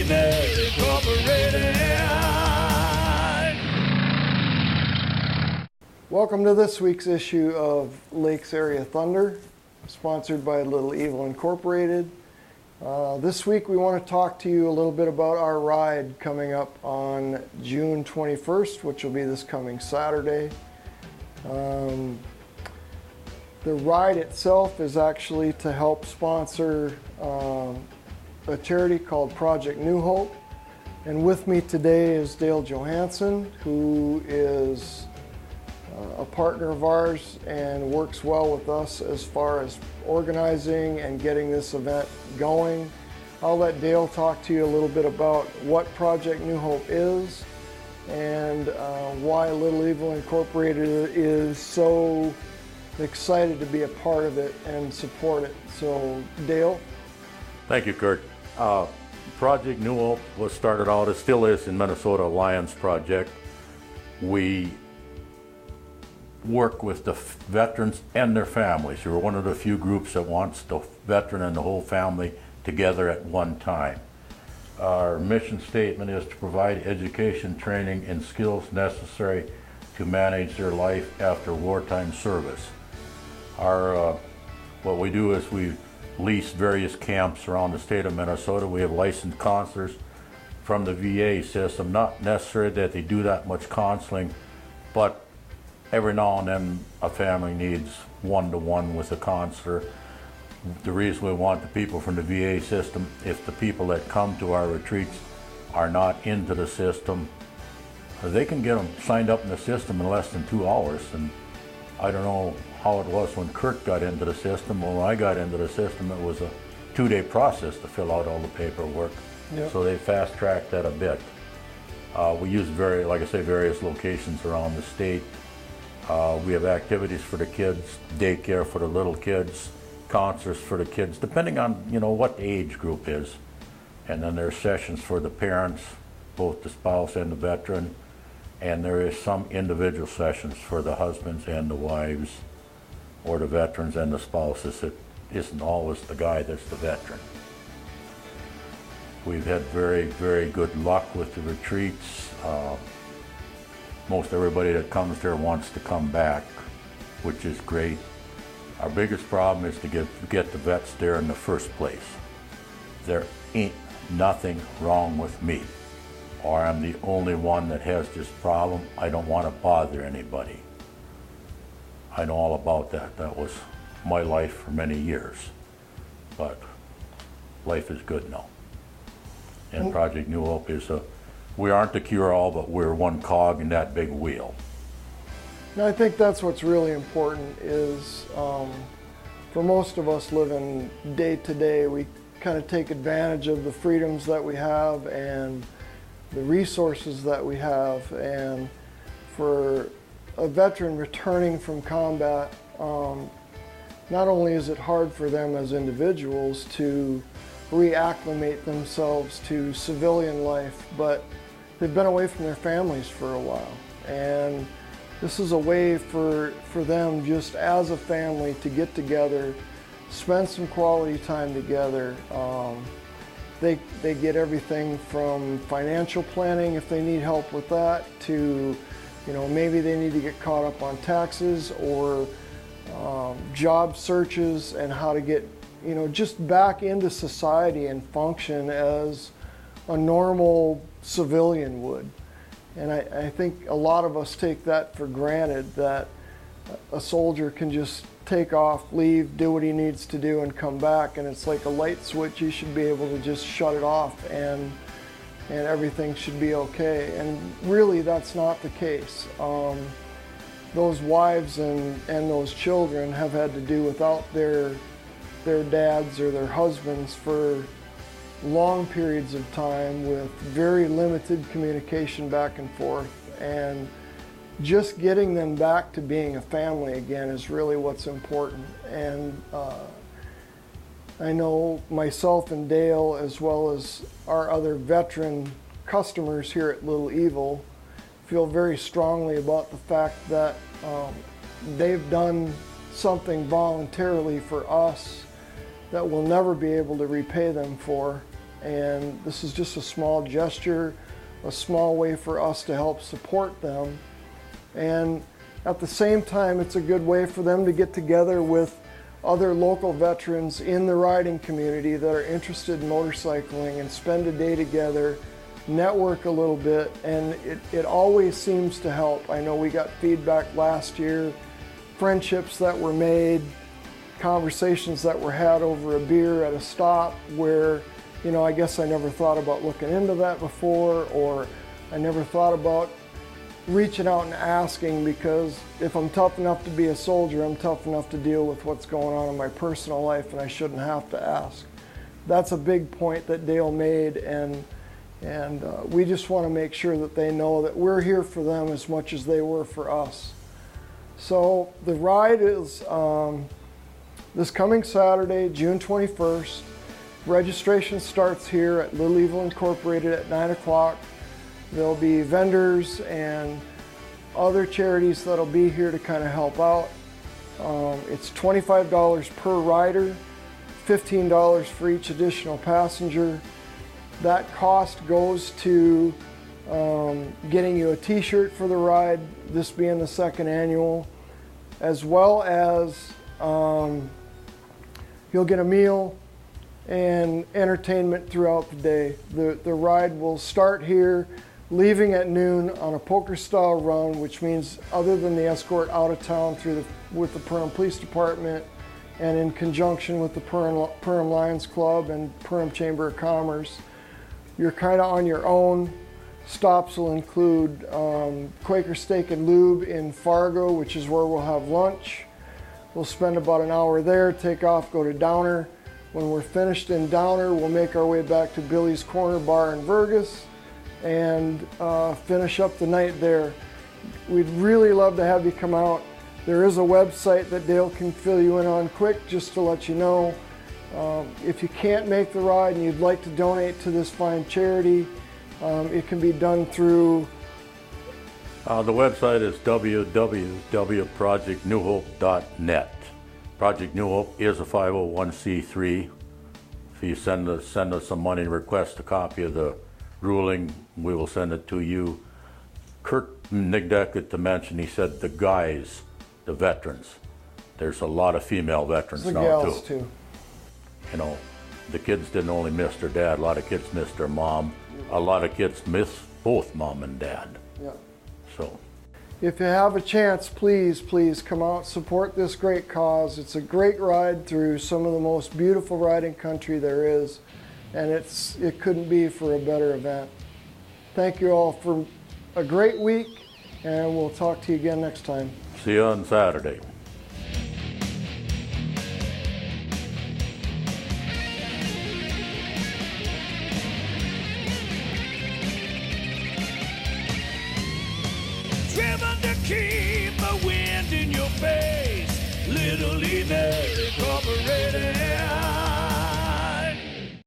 Fitness Incorporated. Welcome to this week's issue of Lakes Area Thunder, sponsored by Little Evil Incorporated. This week we want to talk to you a little bit about our ride coming up on June 21st, which will be this coming Saturday. The ride itself is actually to help sponsor a charity called Project New Hope. And with me today is Dale Johansson, who is a partner of ours and works well with us as far as organizing and getting this event going. I'll let Dale talk to you a little bit about what Project New Hope is and why Little Evil Incorporated is so excited to be a part of it and support it. So, Dale? Thank you, Kurt. Project New Hope was started out, it still is, in Minnesota Alliance Project. We work with the veterans and their families. We're one of the few groups that wants the veteran and the whole family together at one time. Our mission statement is to provide education, training, and skills necessary to manage their life after wartime service. What we do is we lease various camps around the state of Minnesota. We have licensed counselors from the VA system. Not necessarily that they do that much counseling, but every now and then a family needs one-to-one with a counselor. The reason we want the people from the VA system, if the people that come to our retreats are not into the system, they can get them signed up in the system in less than 2 hours. And I don't know how it was when Kurt got into the system. When I got into the system, it was a 2-day process to fill out all the paperwork. Yep. So they fast-tracked that a bit. We use various locations around the state. We have activities for the kids, daycare for the little kids, counselors for the kids, depending on what the age group is. And then there's sessions for the parents, both the spouse and the veteran. And there is some individual sessions for the husbands and the wives, or the veterans and the spouses. It isn't always the guy that's the veteran. We've had very, very good luck with the retreats. Most everybody that comes there wants to come back, which is great. Our biggest problem is to get the vets there in the first place. There ain't nothing wrong with me, or I'm the only one that has this problem. I don't want to bother anybody. I know all about that. That was my life for many years. But life is good now. And Project New Hope is we aren't the cure-all, but we're one cog in that big wheel. And I think that's what's really important is for most of us living day to day, we kind of take advantage of the freedoms that we have and the resources that we have. And for a veteran returning from combat, not only is it hard for them as individuals to reacclimate themselves to civilian life, but they've been away from their families for a while. And this is a way for them just as a family to get together, spend some quality time together. They get everything from financial planning if they need help with that to, maybe they need to get caught up on taxes or job searches and how to get, just back into society and function as a normal civilian would. And I think a lot of us take that for granted, that a soldier can just take off, leave, do what he needs to do, and come back. And it's like a light switch. You should be able to just shut it off and everything should be okay. And really, that's not the case. Those wives and those children have had to do without their dads or their husbands for long periods of time with very limited communication back and forth. And just getting them back to being a family again is really what's important. And I know myself and Dale, as well as our other veteran customers here at Little Evil, feel very strongly about the fact that they've done something voluntarily for us that we'll never be able to repay them for. and this is just a small gesture, a small way for us to help support them. And at the same time, it's a good way for them to get together with other local veterans in the riding community that are interested in motorcycling and spend a day together, network a little bit, and it always seems to help. I know we got feedback last year, friendships that were made, conversations that were had over a beer at a stop where, you know, I guess I never thought about looking into that before, or I never thought about reaching out and asking, because if I'm tough enough to be a soldier, I'm tough enough to deal with what's going on in my personal life, and I shouldn't have to ask. That's a big point that Dale made, and we just want to make sure that they know that we're here for them as much as they were for us. So the ride is this coming Saturday, June 21st. Registration starts here at Little Evil Incorporated at 9 o'clock. There'll be vendors and other charities that'll be here to kind of help out. It's $25 per rider, $15 for each additional passenger. That cost goes to getting you a t-shirt for the ride, this being the second annual, as well as you'll get a meal and entertainment throughout the day. The ride will start here, leaving at noon on a poker style run, which means other than the escort out of town with the Perham Police Department and in conjunction with the Perham Lions Club and Perham Chamber of Commerce, you're kind of on your own. Stops will include Quaker Steak and Lube in Fargo, which is where we'll have lunch. We'll spend about an hour there, take off, go to Downer. When we're finished in Downer, we'll make our way back to Billy's Corner Bar in Vergas and finish up the night there. We'd really love to have you come out. There is a website that Dale can fill you in on quick, just to let you know. If you can't make the ride and you'd like to donate to this fine charity, it can be done through... The website is www.projectnewhope.net. Project New Hope is a 501c3. If you send us some money and request a copy of the ruling, we will send it to you. Kurt Nigdeck to mention, he said the guys, the veterans. There's a lot of female veterans the now gals too. You know, the kids didn't only miss their dad, a lot of kids missed their mom. A lot of kids miss both mom and dad. Yeah. So, if you have a chance, please come out, support this great cause. It's a great ride through some of the most beautiful riding country there is, and it couldn't be for a better event. Thank you all for a great week, and we'll talk to you again next time. see you on Saturday. Driven to keep the wind in your face. Little Evil Incorporated.